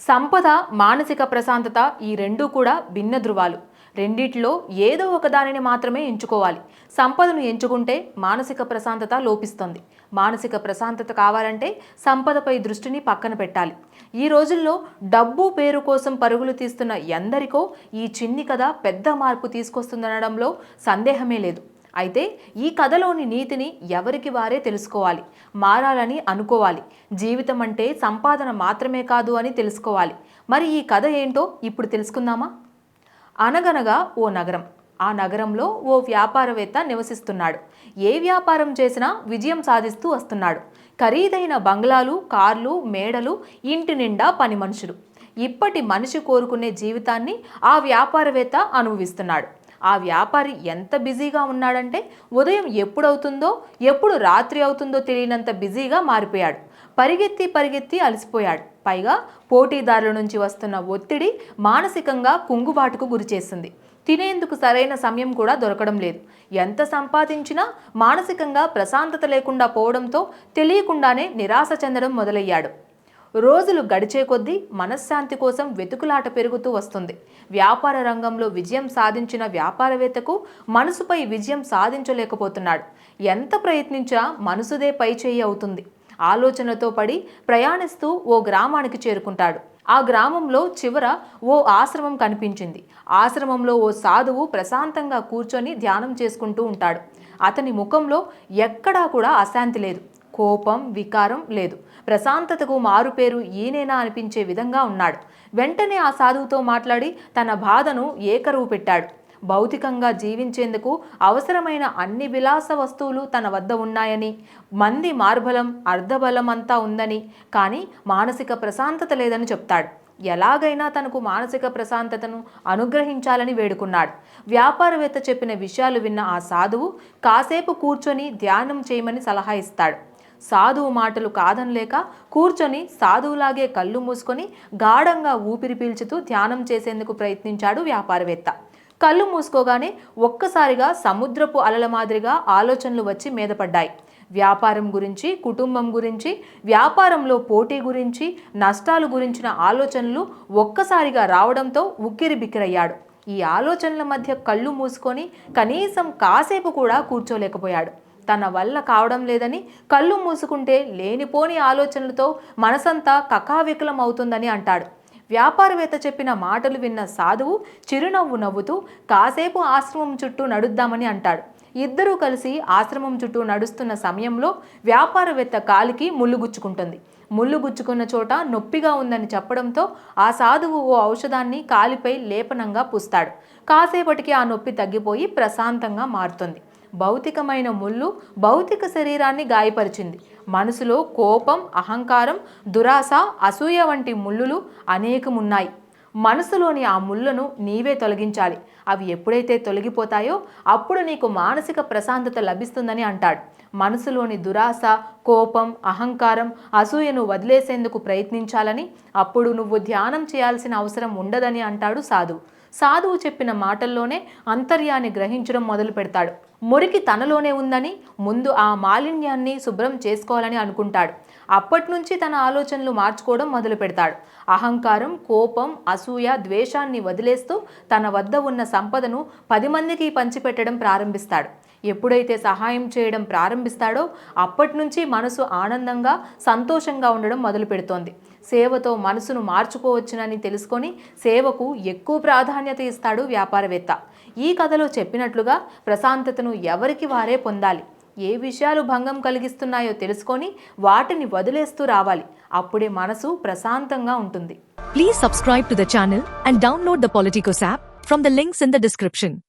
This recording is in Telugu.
సంపద, మానసిక ప్రశాంతత ఈ రెండూ కూడా భిన్న ధృవాలు. రెండిట్లో ఏదో ఒక దానిని మాత్రమే ఎంచుకోవాలి. సంపదను ఎంచుకుంటే మానసిక ప్రశాంతత లోపిస్తుంది. మానసిక ప్రశాంతత కావాలంటే సంపదపై దృష్టిని పక్కన పెట్టాలి. ఈ రోజుల్లో డబ్బు పేరు కోసం పరుగులు తీస్తున్న ఎందరికో ఈ చిన్ని కథ పెద్ద మార్పు తీసుకొస్తుందనడంలో సందేహమే లేదు. అయితే ఈ కథలోని నీతిని ఎవరికి వారే తెలుసుకోవాలి, మారాలని అనుకోవాలి. జీవితం అంటే సంపాదన మాత్రమే కాదు అని తెలుసుకోవాలి. మరి ఈ కథ ఏంటో ఇప్పుడు తెలుసుకుందామా? అనగనగా ఓ నగరం. ఆ నగరంలో ఓ వ్యాపారవేత్త నివసిస్తున్నాడు. ఏ వ్యాపారం చేసినా విజయం సాధిస్తూ వస్తున్నాడు. ఖరీదైన బంగ్లాలు, కార్లు, మేడలు, ఇంటి నిండా పని మనుషులు. ఇప్పటి మనిషి కోరుకునే జీవితాన్ని ఆ వ్యాపారవేత్త అనుభవిస్తున్నాడు. ఆ వ్యాపారి ఎంత బిజీగా ఉన్నాడంటే ఉదయం ఎప్పుడవుతుందో ఎప్పుడు రాత్రి అవుతుందో తెలియనంత బిజీగా మారిపోయాడు. పరిగెత్తి పరిగెత్తి అలసిపోయాడు. పైగా పోటీదారుల నుంచి వస్తున్న ఒత్తిడి మానసికంగా కుంగుబాటుకు గురిచేస్తుంది. తినేందుకు సరైన సమయం కూడా దొరకడం లేదు. ఎంత సంపాదించినా మానసికంగా ప్రశాంతత లేకుండా పోవడంతో తెలియకుండానే నిరాశ చెందడం మొదలయ్యాడు. రోజులు గడిచే కొద్దీ మనశ్శాంతి కోసం వెతుకులాట పెరుగుతూ వస్తుంది. వ్యాపార రంగంలో విజయం సాధించిన వ్యాపారవేత్తకు మనసుపై విజయం సాధించలేకపోతున్నాడు. ఎంత ప్రయత్నించినా మనసుదే పైచేయి అవుతుంది. ఆలోచనలతో పడి ప్రయాణిస్తూ ఓ గ్రామానికి చేరుకుంటాడు. ఆ గ్రామంలో చివర ఓ ఆశ్రమం కనిపించింది. ఆశ్రమంలో ఓ సాధువు ప్రశాంతంగా కూర్చొని ధ్యానం చేసుకుంటూ ఉంటాడు. అతని ముఖంలో ఎక్కడా కూడా అశాంతి లేదు, కోపం, వికారం లేదు. ప్రశాంతతకు మారుపేరు ఈయనేనా అనిపించే విధంగా ఉన్నాడు. వెంటనే ఆ సాధువుతో మాట్లాడి తన బాధను ఏకరువు పెట్టాడు. భౌతికంగా జీవించేందుకు అవసరమైన అన్ని విలాస వస్తువులు తన వద్ద ఉన్నాయని, మంది మార్బలం, అర్ధబలం అంతా ఉందని, కానీ మానసిక ప్రశాంతత లేదని చెప్తాడు. ఎలాగైనా తనకు మానసిక ప్రశాంతతను అనుగ్రహించాలని వేడుకున్నాడు. వ్యాపారవేత్త చెప్పిన విషయాలు విన్న ఆ సాధువు కాసేపు కూర్చొని ధ్యానం చేయమని సలహా ఇస్తాడు. సాధువు మాటలు కాదనలేక కూర్చొని సాధువులాగే కళ్ళు మూసుకొని గాఢంగా ఊపిరి పీల్చుతూ ధ్యానం చేసేందుకు ప్రయత్నించాడు వ్యాపారవేత్త. కళ్ళు మూసుకోగానే ఒక్కసారిగా సముద్రపు అలల మాదిరిగా ఆలోచనలు వచ్చి మీదపడ్డాయి. వ్యాపారం గురించి, కుటుంబం గురించి, వ్యాపారంలో పోటీ గురించి, నష్టాలు గురించిన ఆలోచనలు ఒక్కసారిగా రావడంతో ఉక్కిరి బిక్కిరయ్యాడు. ఈ ఆలోచనల మధ్య కళ్ళు మూసుకొని కనీసం కాసేపు కూడా కూర్చోలేకపోయాడు. తన వల్ల కావడం లేదని, కళ్ళు మూసుకుంటే లేనిపోని ఆలోచనలతో మనసంతా కకావికలం అవుతుందని అంటాడు. వ్యాపారవేత్త చెప్పిన మాటలు విన్న సాధువు చిరునవ్వు నవ్వుతూ కాసేపు ఆశ్రమం చుట్టూ నడుద్దామని అంటాడు. ఇద్దరూ కలిసి ఆశ్రమం చుట్టూ నడుస్తున్న సమయంలో వ్యాపారవేత్త కాలికి ముళ్ళు గుచ్చుకుంటుంది. ముళ్ళు గుచ్చుకున్న చోట నొప్పిగా ఉందని చెప్పడంతో ఆ సాధువు ఓ ఔషధాన్ని కాలిపై లేపనంగా పూస్తాడు. కాసేపటికి ఆ నొప్పి తగ్గిపోయి ప్రశాంతంగా మారుతుంది. భౌతికమైన ముళ్ళు భౌతిక శరీరాన్ని గాయపరిచింది. మనసులో కోపం, అహంకారం, దురాశ, అసూయ వంటి ముళ్ళులు అనేకమున్నాయి. మనసులోని ఆ ముళ్ళను నీవే తొలగించాలి. అవి ఎప్పుడైతే తొలగిపోతాయో అప్పుడు నీకు మానసిక ప్రశాంతత లభిస్తుందని అంటాడు. మనసులోని దురాశ, కోపం, అహంకారం, అసూయను వదిలేసేందుకు ప్రయత్నించాలని, అప్పుడు నువ్వు ధ్యానం చేయాల్సిన అవసరం ఉండదని అంటాడు సాధువు. సాధువు చెప్పిన మాటల్లోనే అంతర్యాన్ని గ్రహించడం మొదలు పెడతాడు. మురికి తనలోనే ఉందని, ముందు ఆ మాలిన్యాన్ని శుభ్రం చేసుకోవాలని అనుకుంటాడు. అప్పటి నుంచి తన ఆలోచనలు మార్చుకోవడం మొదలు పెడతాడు. అహంకారం, కోపం, అసూయ, ద్వేషాన్ని వదిలేస్తూ తన వద్ద ఉన్న సంపదను 10 మందికి పంచిపెట్టడం ప్రారంభిస్తాడు. ఎప్పుడైతే సహాయం చేయడం ప్రారంభిస్తాడో అప్పటి నుంచి మనసు ఆనందంగా, సంతోషంగా ఉండడం మొదలు పెడుతోంది. సేవతో మనసును మార్చుకోవచ్చునని తెలుసుకొని సేవకు ఎక్కువ ప్రాధాన్యత ఇస్తాడు వ్యాపారవేత్త. ఈ కథలో చెప్పినట్లుగా ప్రశాంతతను ఎవరికి వారే పొందాలి. ఏ విషయాలు భంగం కలిగిస్తున్నాయో తెలుసుకొని వాటిని వదిలేస్తూ రావాలి. అప్పుడే మనసు ప్రశాంతంగా ఉంటుంది. Please subscribe to the channel and download the Politicos app from the links in the description.